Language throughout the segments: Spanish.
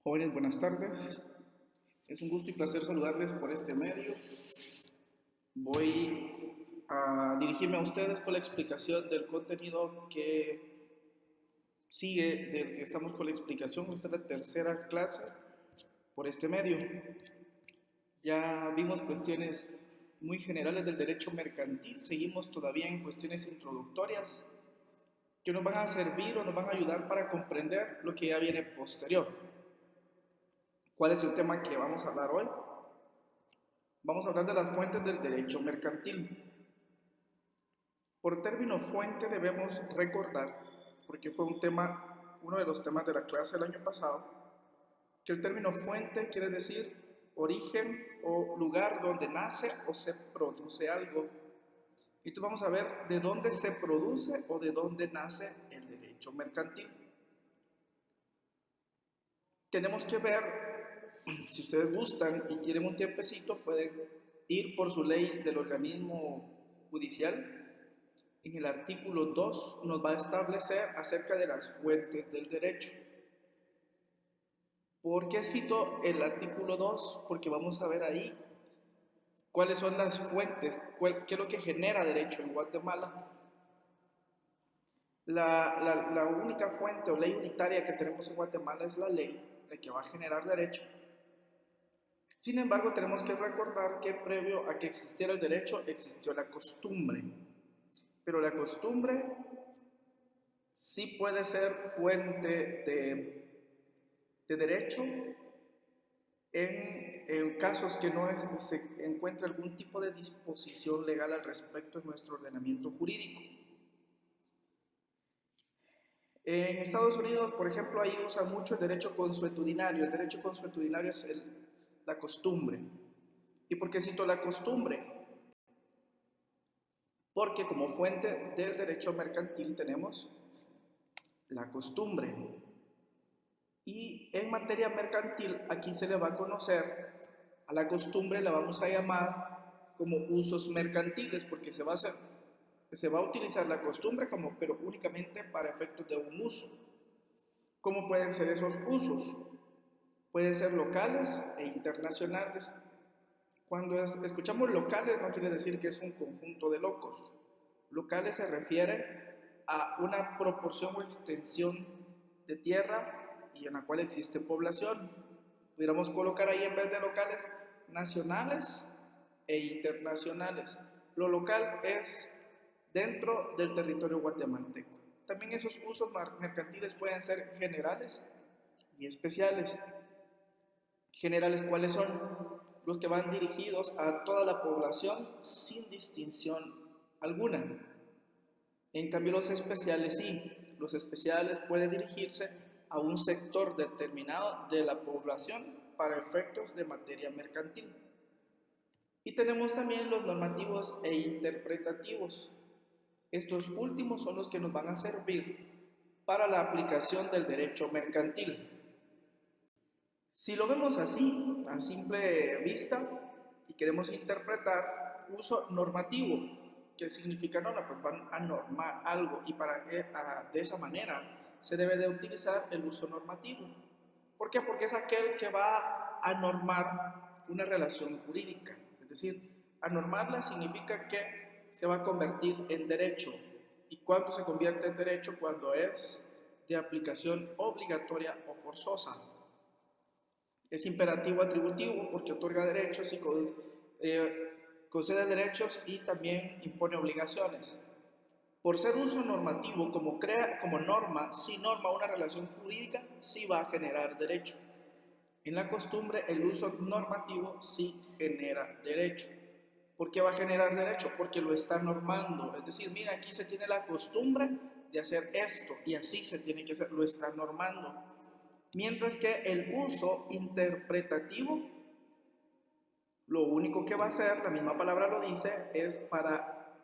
Jóvenes, buenas tardes. Es un gusto y placer saludarles por este medio. Voy a dirigirme a ustedes con la explicación del contenido que sigue, del que estamos con la explicación. Esta es la tercera clase por este medio. Ya vimos cuestiones muy generales del derecho mercantil. Seguimos todavía en cuestiones introductorias que nos van a servir o nos van a ayudar para comprender lo que ya viene posterior. ¿Cuál es el tema que vamos a hablar hoy? Vamos a hablar de las fuentes del derecho mercantil. Por término fuente debemos recordar, porque fue uno de los temas de la clase del año pasado, que el término fuente quiere decir origen o lugar donde nace o se produce algo. Y entonces vamos a ver de dónde se produce o de dónde nace el derecho mercantil. Tenemos que ver, si ustedes gustan y quieren un tiempecito, pueden ir por su ley del organismo judicial. En el artículo 2 nos va a establecer acerca de las fuentes del derecho. ¿Por qué cito el artículo 2? Porque vamos a ver ahí cuáles son las fuentes, qué es lo que genera derecho en Guatemala. La única fuente o ley unitaria que tenemos en Guatemala es la ley, la que va a generar derecho. Sin embargo, tenemos que recordar que previo a que existiera el derecho existió la costumbre. Pero la costumbre sí puede ser fuente de derecho en casos que no se encuentre algún tipo de disposición legal al respecto en nuestro ordenamiento jurídico. En Estados Unidos, por ejemplo, ahí usan mucho el derecho consuetudinario. El derecho consuetudinario es la costumbre. ¿Y por qué cito la costumbre? Porque como fuente del derecho mercantil tenemos la costumbre. Y en materia mercantil, aquí se le va a conocer a la costumbre, la vamos a llamar como usos mercantiles, porque se va a utilizar la costumbre pero únicamente para efectos de un uso. ¿Cómo pueden ser esos usos? Pueden ser locales e internacionales. Cuando escuchamos locales no quiere decir que es un conjunto de locos. Locales se refiere a una proporción o extensión de tierra y en la cual existe población. Pudiéramos colocar ahí en vez de locales nacionales e internacionales. Lo local es dentro del territorio guatemalteco. También esos usos mercantiles pueden ser generales y especiales. Generales, ¿cuáles son? Los que van dirigidos a toda la población sin distinción alguna. En cambio, los especiales sí. Los especiales pueden dirigirse a un sector determinado de la población para efectos de materia mercantil. Y tenemos también los normativos e interpretativos. Estos últimos son los que nos van a servir para la aplicación del derecho mercantil. Si lo vemos así, a simple vista, y queremos interpretar uso normativo, ¿qué significa norma? Pues van a normar algo y de esa manera se debe de utilizar el uso normativo. ¿Por qué? Porque es aquel que va a normar una relación jurídica. Es decir, a normarla significa que se va a convertir en derecho. ¿Y cuándo se convierte en derecho? Cuando es de aplicación obligatoria o forzosa. Es imperativo atributivo porque otorga derechos y concede derechos y también impone obligaciones. Por ser uso normativo, como norma, si norma una relación jurídica, sí va a generar derecho. En la costumbre, el uso normativo sí genera derecho. ¿Por qué va a generar derecho? Porque lo está normando. Es decir, mira, aquí se tiene la costumbre de hacer esto y así se tiene que hacer, lo está normando. Mientras que el uso interpretativo, lo único que va a hacer, la misma palabra lo dice, es para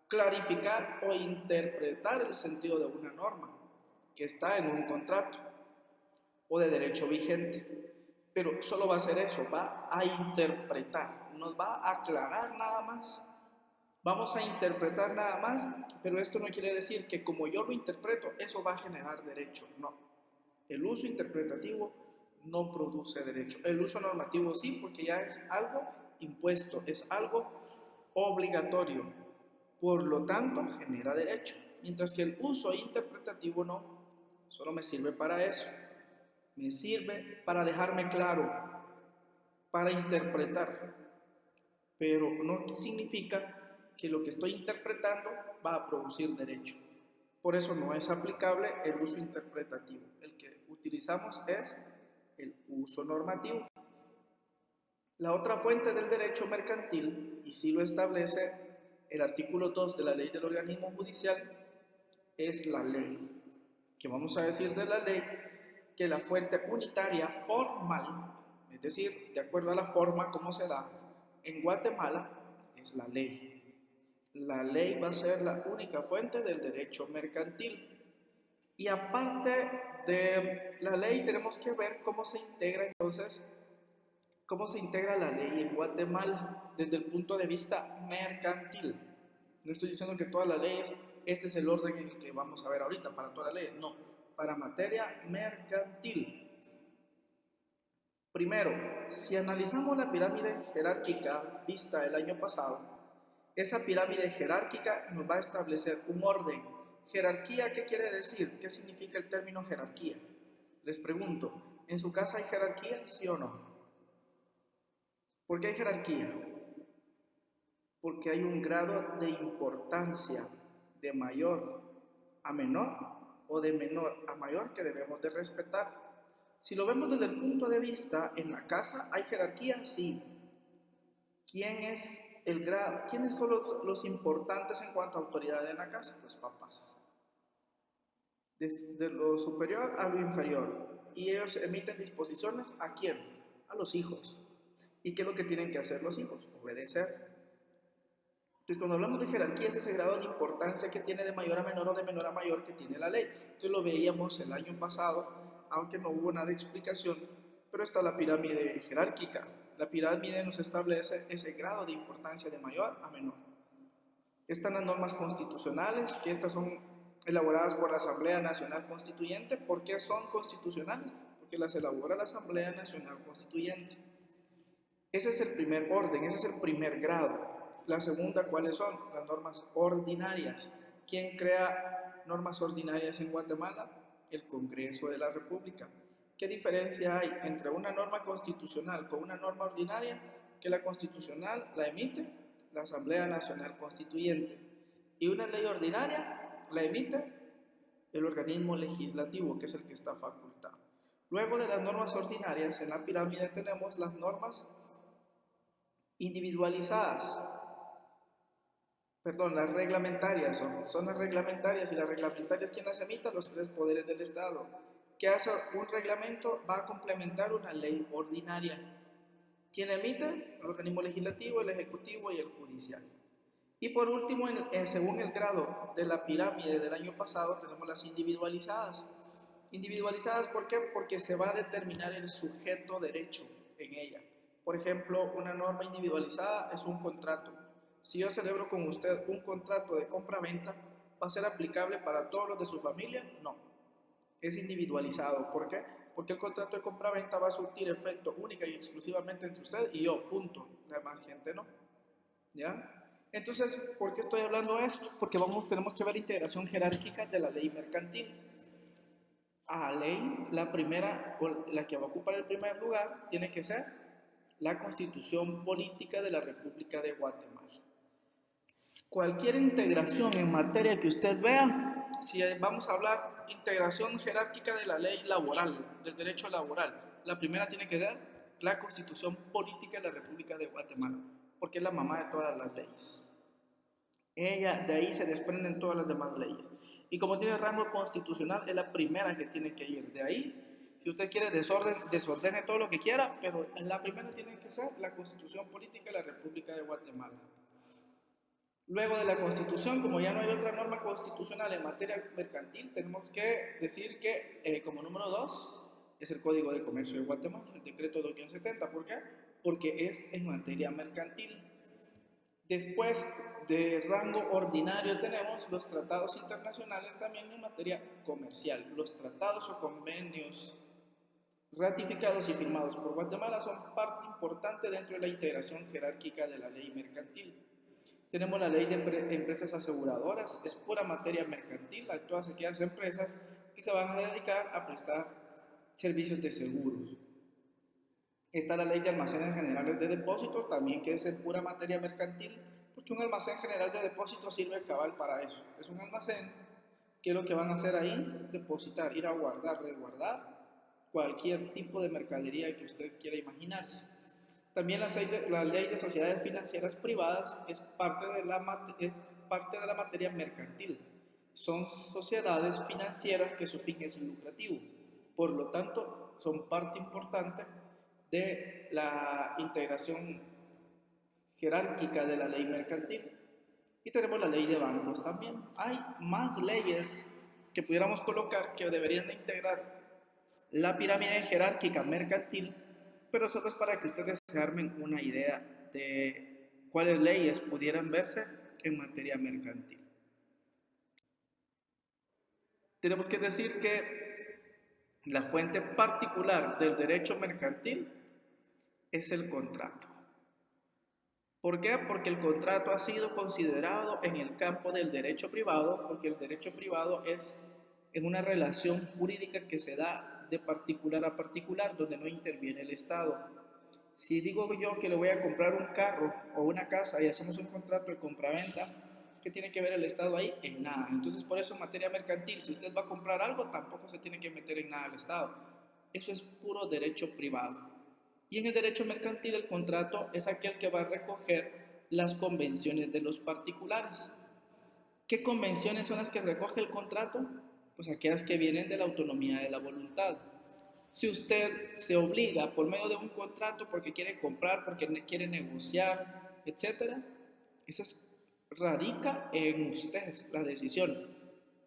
clarificar o interpretar el sentido de una norma que está en un contrato o de derecho vigente. Pero solo va a hacer eso, va a interpretar, nos va a aclarar nada más. Vamos a interpretar nada más, pero esto no quiere decir que como yo lo interpreto, eso va a generar derecho, no. El uso interpretativo no produce derecho. El uso normativo sí, porque ya es algo impuesto, es algo obligatorio, por lo tanto genera derecho, mientras que el uso interpretativo no, solo me sirve para eso, me sirve para dejarme claro, para interpretar, pero no significa que lo que estoy interpretando va a producir derecho. Por eso no es aplicable el uso interpretativo. El que utilizamos es el uso normativo. La otra fuente del derecho mercantil, y si lo establece el artículo 2 de la ley del organismo judicial, es la ley. Que vamos a decir de la ley que la fuente unitaria formal, es decir, de acuerdo a la forma como se da en Guatemala, es la ley. La ley va a ser la única fuente del derecho mercantil. Y aparte de la ley, tenemos que ver cómo se integra entonces, cómo se integra la ley en Guatemala desde el punto de vista mercantil. No estoy diciendo que todas las leyes, este es el orden en el que vamos a ver ahorita para todas las leyes, no, para materia mercantil. Primero, si analizamos la pirámide jerárquica vista el año pasado, esa pirámide jerárquica nos va a establecer un orden. ¿Jerarquía qué quiere decir? ¿Qué significa el término jerarquía? Les pregunto, ¿en su casa hay jerarquía, sí o no? ¿Por qué hay jerarquía? Porque hay un grado de importancia de mayor a menor o de menor a mayor que debemos de respetar. Si lo vemos desde el punto de vista, en la casa hay jerarquía, sí. ¿Quién es el grado? ¿Quiénes son los importantes en cuanto a autoridad en la casa? Los papás. Desde lo superior a lo inferior. Y ellos emiten disposiciones ¿a quién? A los hijos. ¿Y qué es lo que tienen que hacer los hijos? Obedecer. Entonces, cuando hablamos de jerarquía, es ese grado de importancia que tiene de mayor a menor o de menor a mayor que tiene la ley. Entonces, lo veíamos el año pasado, aunque no hubo nada de explicación, pero está la pirámide jerárquica. La pirámide nos establece ese grado de importancia de mayor a menor. Están las normas constitucionales, que estas son elaboradas por la Asamblea Nacional Constituyente. ¿Por qué son constitucionales? Porque las elabora la Asamblea Nacional Constituyente. Ese es el primer orden, ese es el primer grado. La segunda, ¿cuáles son? Las normas ordinarias. ¿Quién crea normas ordinarias en Guatemala? El Congreso de la República. ¿Qué diferencia hay entre una norma constitucional con una norma ordinaria? Que la constitucional la emite la Asamblea Nacional Constituyente y una ley ordinaria la emite el organismo legislativo, que es el que está facultado. Luego de las normas ordinarias, en la pirámide tenemos las normas individualizadas, perdón, las reglamentarias, son las reglamentarias, y las reglamentarias, ¿quién las emite? Los tres poderes del Estado. ¿Qué hace un reglamento? Va a complementar una ley ordinaria. ¿Quién emite? El organismo legislativo, el ejecutivo y el judicial. Y por último, según el grado de la pirámide del año pasado, tenemos las individualizadas. Individualizadas, ¿por qué? Porque se va a determinar el sujeto derecho en ella. Por ejemplo, una norma individualizada es un contrato. Si yo celebro con usted un contrato de compra-venta, ¿va a ser aplicable para todos los de su familia? No. Es individualizado. ¿Por qué? Porque el contrato de compra-venta va a surtir efecto única y exclusivamente entre usted y yo, punto. La demás gente no. ¿Ya? Entonces, ¿por qué estoy hablando de esto? Porque tenemos que ver integración jerárquica de la ley mercantil. A ley, la primera, la que va a ocupar el primer lugar, tiene que ser la Constitución Política de la República de Guatemala. Cualquier integración en materia que usted vea, si vamos a hablar integración jerárquica de la ley laboral, del derecho laboral, la primera tiene que ser la Constitución Política de la República de Guatemala, porque es la mamá de todas las leyes. Ella, de ahí se desprenden todas las demás leyes. Y como tiene rango constitucional, es la primera que tiene que ir. De ahí, si usted quiere desordene todo lo que quiera, pero la primera tiene que ser la Constitución Política de la República de Guatemala. Luego de la Constitución, como ya no hay otra norma constitucional en materia mercantil, tenemos que decir que como número 2 es el Código de Comercio de Guatemala, el decreto 2-70. ¿Por qué? Porque es en materia mercantil. Después de rango ordinario tenemos los tratados internacionales también en materia comercial, los tratados o convenios. ratificados y firmados por Guatemala son parte importante dentro de la integración jerárquica de la ley mercantil. Tenemos la ley de empresas aseguradoras, es pura materia mercantil, a todas aquellas empresas que se van a dedicar a prestar servicios de seguros. Está la ley de almacenes generales de depósito, también que es en pura materia mercantil, porque un almacén general de depósito sirve cabal para eso. Es un almacén que es lo que van a hacer ahí, depositar, ir a guardar, resguardar cualquier tipo de mercadería que usted quiera imaginarse. También la ley de sociedades financieras privadas es parte de la materia mercantil. Son sociedades financieras que su fin es lucrativo. Por lo tanto, son parte importante de la integración jerárquica de la ley mercantil. Y tenemos la ley de bancos también. Hay más leyes que pudiéramos colocar que deberían de integrar la pirámide jerárquica mercantil, pero solo es para que ustedes se armen una idea de cuáles leyes pudieran verse en materia mercantil. Tenemos que decir que la fuente particular del derecho mercantil es el contrato. ¿Por qué? Porque el contrato ha sido considerado en el campo del derecho privado, porque el derecho privado es en una relación jurídica que se da de particular a particular, donde no interviene el Estado. Si digo yo que le voy a comprar un carro o una casa y hacemos un contrato de compraventa, ¿qué tiene que ver el Estado ahí? En nada. Entonces, por eso en materia mercantil, si usted va a comprar algo, tampoco se tiene que meter en nada el Estado. Eso es puro derecho privado. Y en el derecho mercantil el contrato es aquel que va a recoger las convenciones de los particulares. ¿Qué convenciones son las que recoge el contrato? Pues aquellas que vienen de la autonomía de la voluntad. Si usted se obliga por medio de un contrato porque quiere comprar, porque quiere negociar, etc., eso radica en usted, la decisión.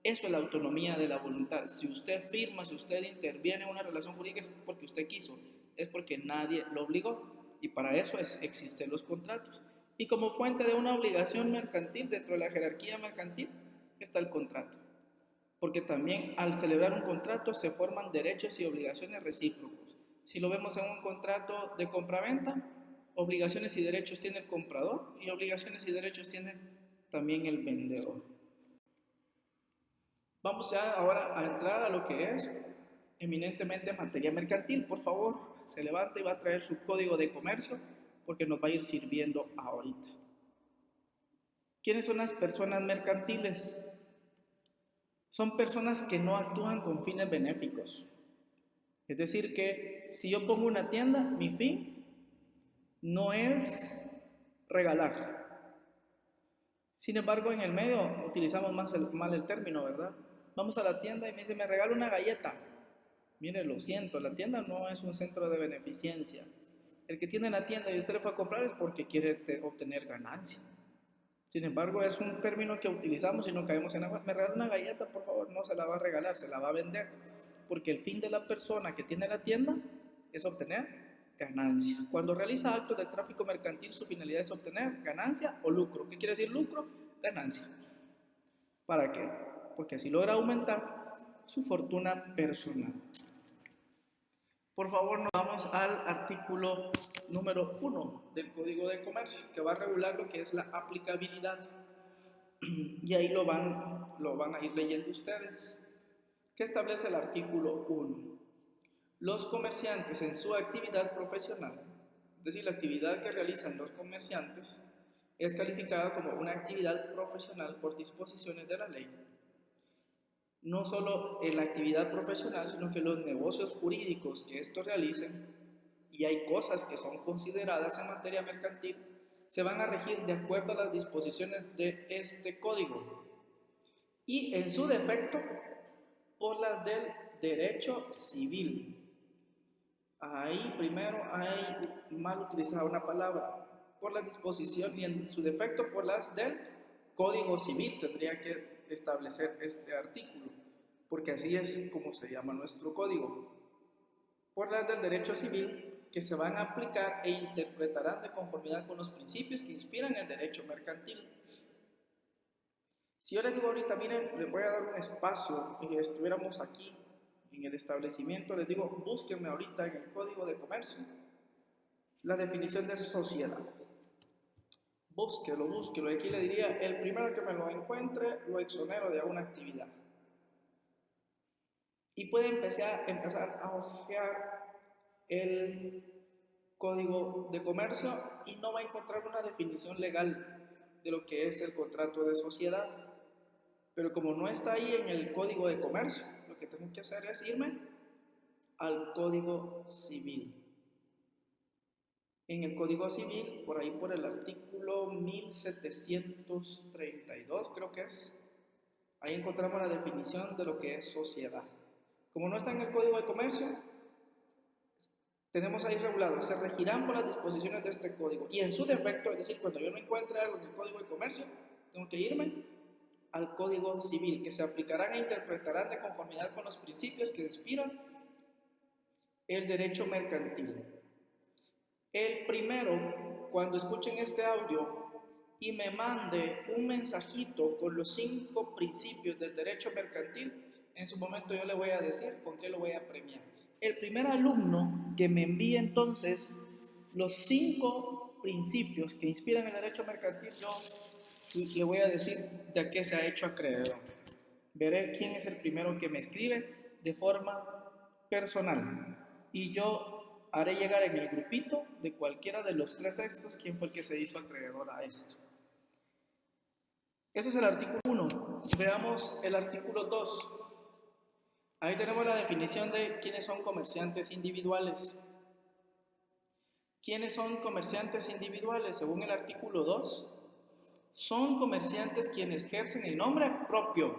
Eso es la autonomía de la voluntad. Si usted firma, si usted interviene en una relación jurídica es porque usted quiso, es porque nadie lo obligó. Y para eso existen los contratos. Y como fuente de una obligación mercantil dentro de la jerarquía mercantil está el contrato. Porque también al celebrar un contrato se forman derechos y obligaciones recíprocos. Si lo vemos en un contrato de compraventa, obligaciones y derechos tiene el comprador y obligaciones y derechos tiene también el vendedor. Vamos ya ahora a entrar a lo que es eminentemente materia mercantil. Por favor, se levanta y va a traer su código de comercio porque nos va a ir sirviendo ahorita. ¿Quiénes son las personas mercantiles? Son personas que no actúan con fines benéficos. Es decir, que si yo pongo una tienda, mi fin no es regalar. Sin embargo, en el medio utilizamos mal el término, ¿verdad? Vamos a la tienda y me dice, me regala una galleta. Mire, lo siento, la tienda no es un centro de beneficencia. El que tiene la tienda y usted le fue a comprar es porque quiere obtener ganancia. Sin embargo, es un término que utilizamos y no caemos en agua. Me regala una galleta, por favor, no se la va a regalar, se la va a vender. Porque el fin de la persona que tiene la tienda es obtener ganancia. Cuando realiza actos de tráfico mercantil, su finalidad es obtener ganancia o lucro. ¿Qué quiere decir lucro? Ganancia. ¿Para qué? Porque así logra aumentar su fortuna personal. Por favor, nos vamos al artículo número 1 del Código de Comercio, que va a regular lo que es la aplicabilidad. Y ahí lo van a ir leyendo ustedes. ¿Qué establece el artículo 1? Los comerciantes en su actividad profesional, es decir, la actividad que realizan los comerciantes, es calificada como una actividad profesional por disposiciones de la ley. No solo en la actividad profesional, sino que los negocios jurídicos que estos realicen, y hay cosas que son consideradas en materia mercantil, se van a regir de acuerdo a las disposiciones de este código y en su defecto por las del derecho civil. Ahí primero hay mal utilizada una palabra, por la disposición, y en su defecto por las del Código Civil tendría que establecer este artículo, porque así es como se llama nuestro código. Por las del derecho civil, que se van a aplicar e interpretarán de conformidad con los principios que inspiran el derecho mercantil. Si yo les digo ahorita, miren, les voy a dar un espacio y estuviéramos aquí en el establecimiento, les digo, búsquenme ahorita en el Código de Comercio la definición de sociedad. Búsquelo. Y aquí le diría, el primero que me lo encuentre, lo exonero de alguna actividad. Y puede empezar a hojear el Código de Comercio y no va a encontrar una definición legal de lo que es el contrato de sociedad. Pero como no está ahí en el Código de Comercio, lo que tengo que hacer es irme al Código Civil. En el Código Civil, por ahí por el artículo 1732, creo que es, ahí encontramos la definición de lo que es sociedad. Como no está en el Código de Comercio, tenemos ahí regulado, se regirán por las disposiciones de este código. Y en su defecto, es decir, cuando yo no encuentre algo en el Código de Comercio, tengo que irme al Código Civil, que se aplicarán e interpretarán de conformidad con los principios que inspiran el derecho mercantil. El primero, cuando escuchen este audio y me mande un mensajito con los 5 principios del derecho mercantil, en su momento yo le voy a decir con qué lo voy a premiar. El primer alumno que me envíe entonces los 5 principios que inspiran el derecho mercantil, yo le voy a decir de qué se ha hecho acreedor. Veré quién es el primero que me escribe de forma personal. Y yo haré llegar en el grupito de cualquiera de los 3 textos quién fue el que se hizo acreedor a esto. Ese es el artículo 1. Veamos el artículo 2. Ahí tenemos la definición de quiénes son comerciantes individuales. ¿Quiénes son comerciantes individuales? Según el artículo 2, son comerciantes quienes ejercen en nombre propio.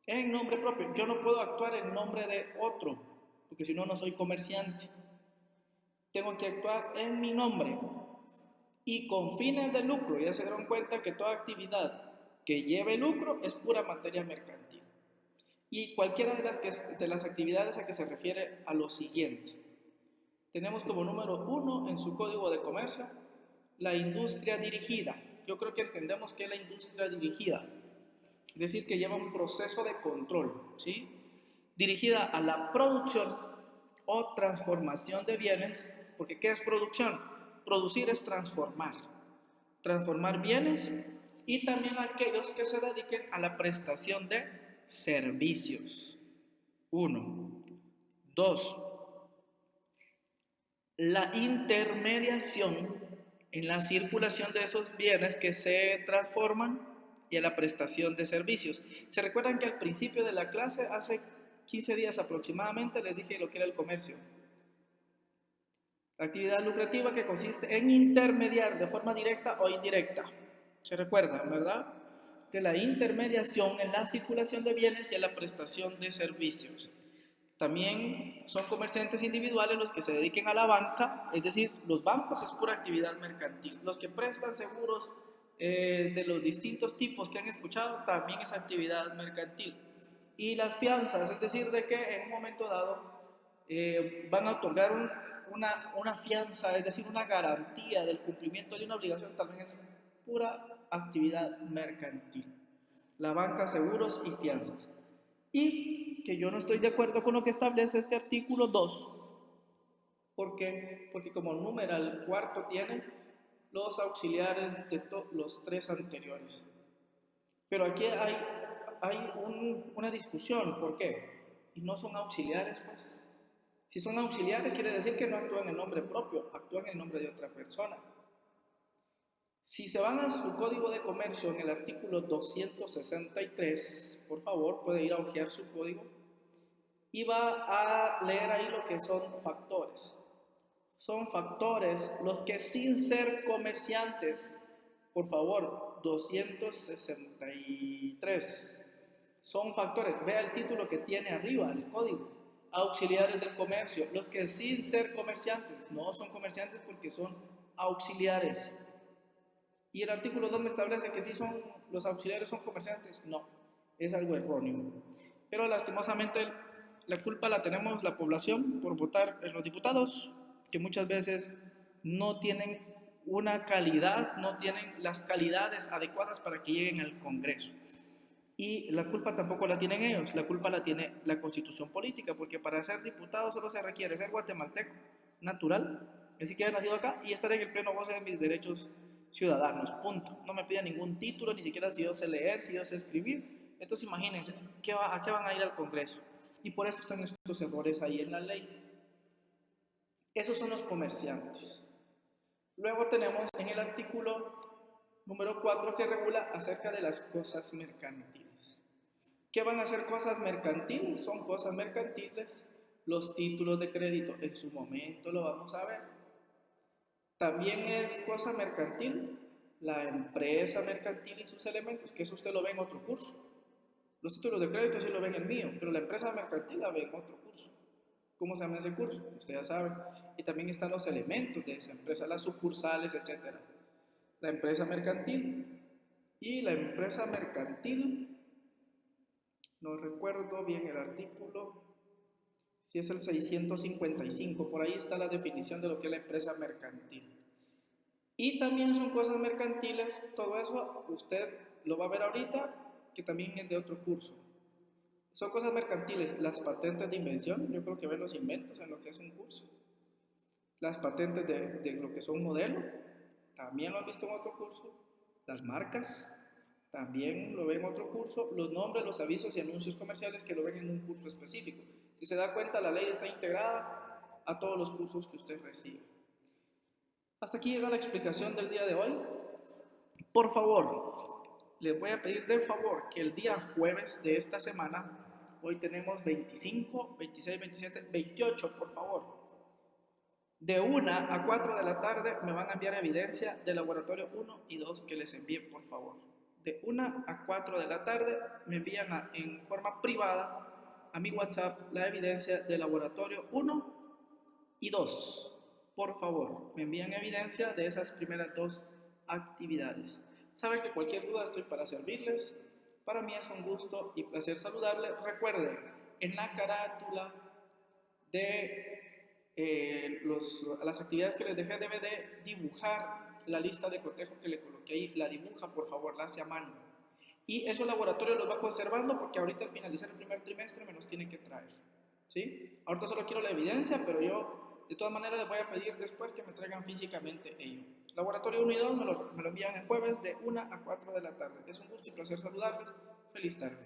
En nombre propio. Yo no puedo actuar en nombre de otro, porque si no, no soy comerciante. Tengo que actuar en mi nombre y con fines de lucro. Ya se dieron cuenta que toda actividad que lleve lucro es pura materia mercantil. Y cualquiera de las actividades a que se refiere a lo siguiente. Tenemos como número 1 en su Código de Comercio la industria dirigida. Yo creo que entendemos que es la industria dirigida, es decir, que lleva un proceso de control, ¿sí? Dirigida a la producción o transformación de bienes, porque ¿qué es producción? Producir es transformar bienes, y también aquellos que se dediquen a la prestación de servicios. 1. 2. La intermediación en la circulación de esos bienes que se transforman y a la prestación de servicios. ¿Se recuerdan que al principio de la clase, hace 15 días aproximadamente, les dije lo que era el comercio? Actividad lucrativa que consiste en intermediar de forma directa o indirecta. ¿Se recuerdan, verdad? De la intermediación en la circulación de bienes y en la prestación de servicios. También son comerciantes individuales los que se dediquen a la banca, es decir, los bancos es pura actividad mercantil. Los que prestan seguros de los distintos tipos que han escuchado también es actividad mercantil. Y las fianzas, es decir, de que en un momento dado van a otorgar una fianza, es decir, una garantía del cumplimiento de una obligación, también es pura actividad mercantil. La banca, seguros y fianzas. Y que yo no estoy de acuerdo con lo que establece este artículo 2. ¿Por qué? Porque como numeral cuarto tiene los auxiliares de los 3 anteriores. Pero aquí hay una discusión. ¿Por qué? Y no son auxiliares, pues. Si son auxiliares, quiere decir que no actúan en nombre propio, actúan en nombre de otra persona. Si se van a su Código de Comercio en el artículo 263, por favor, puede ir a hojear su código y va a leer ahí lo que son factores. Son factores los que sin ser comerciantes, por favor, 263. Son factores, vea el título que tiene arriba, el código. Auxiliares del comercio, los que sin ser comerciantes, no son comerciantes porque son auxiliares. Y el artículo 2 me establece que si son, los auxiliares son comerciantes. No, es algo erróneo. Pero lastimosamente la culpa la tenemos la población por votar en los diputados, que muchas veces no tienen una calidad, no tienen las calidades adecuadas para que lleguen al Congreso. Y la culpa tampoco la tienen ellos, la culpa la tiene la constitución política, porque para ser diputado solo se requiere ser guatemalteco, natural, es decir, que haya nacido acá y estar en el pleno goce de mis derechos ciudadanos, punto. No me pida ningún título, ni siquiera si yo sé leer, si yo sé escribir. Entonces imagínense, ¿a qué van a ir al Congreso? Y por eso están estos errores ahí en la ley. Esos son los comerciantes. Luego tenemos en el artículo número 4 que regula acerca de las cosas mercantiles. ¿Qué van a ser cosas mercantiles? Son cosas mercantiles los títulos de crédito. En su momento lo vamos a ver. También es cosa mercantil la empresa mercantil y sus elementos, que eso usted lo ve en otro curso. Los títulos de crédito sí lo ven en el mío, pero la empresa mercantil la ve en otro curso. ¿Cómo se llama ese curso? Usted ya sabe. Y también están los elementos de esa empresa, las sucursales, etc. La empresa mercantil. Y la empresa mercantil, no recuerdo bien el artículo, si es el 655, por ahí está la definición de lo que es la empresa mercantil. Y también son cosas mercantiles, todo eso usted lo va a ver ahorita, que también es de otro curso. Son cosas mercantiles, las patentes de invención, yo creo que ven los inventos en lo que es un curso. Las patentes de lo que son modelos, también lo han visto en otro curso. Las marcas, también lo ven en otro curso. Los nombres, los avisos y anuncios comerciales que lo ven en un curso específico. Si se da cuenta, la ley está integrada a todos los cursos que usted recibe. Hasta aquí llega la explicación del día de hoy. Por favor, les voy a pedir de favor que el día jueves de esta semana, hoy tenemos 25, 26, 27, 28, por favor, de 1 a 4 de la tarde me van a enviar evidencia del laboratorio 1 y 2 que les envíe, por favor. De 1 a 4 de la tarde me envían en forma privada a mi WhatsApp la evidencia del laboratorio 1 y 2. Por favor, me envían evidencia de esas primeras dos actividades. Saben que cualquier duda estoy para servirles. Para mí es un gusto y placer saludarles. Recuerden, en la carátula de las actividades que les dejé debe de dibujar la lista de cotejo que le coloqué ahí. La dibuja, por favor, la hace a mano. Y esos laboratorios los va conservando porque ahorita al finalizar el primer trimestre me los tienen que traer. ¿Sí? Ahorita solo quiero la evidencia, pero yo de todas maneras les voy a pedir después que me traigan físicamente ello. Laboratorio 1 y 2 me lo envían el jueves de 1 a 4 de la tarde. Es un gusto y placer saludarles. Feliz tarde.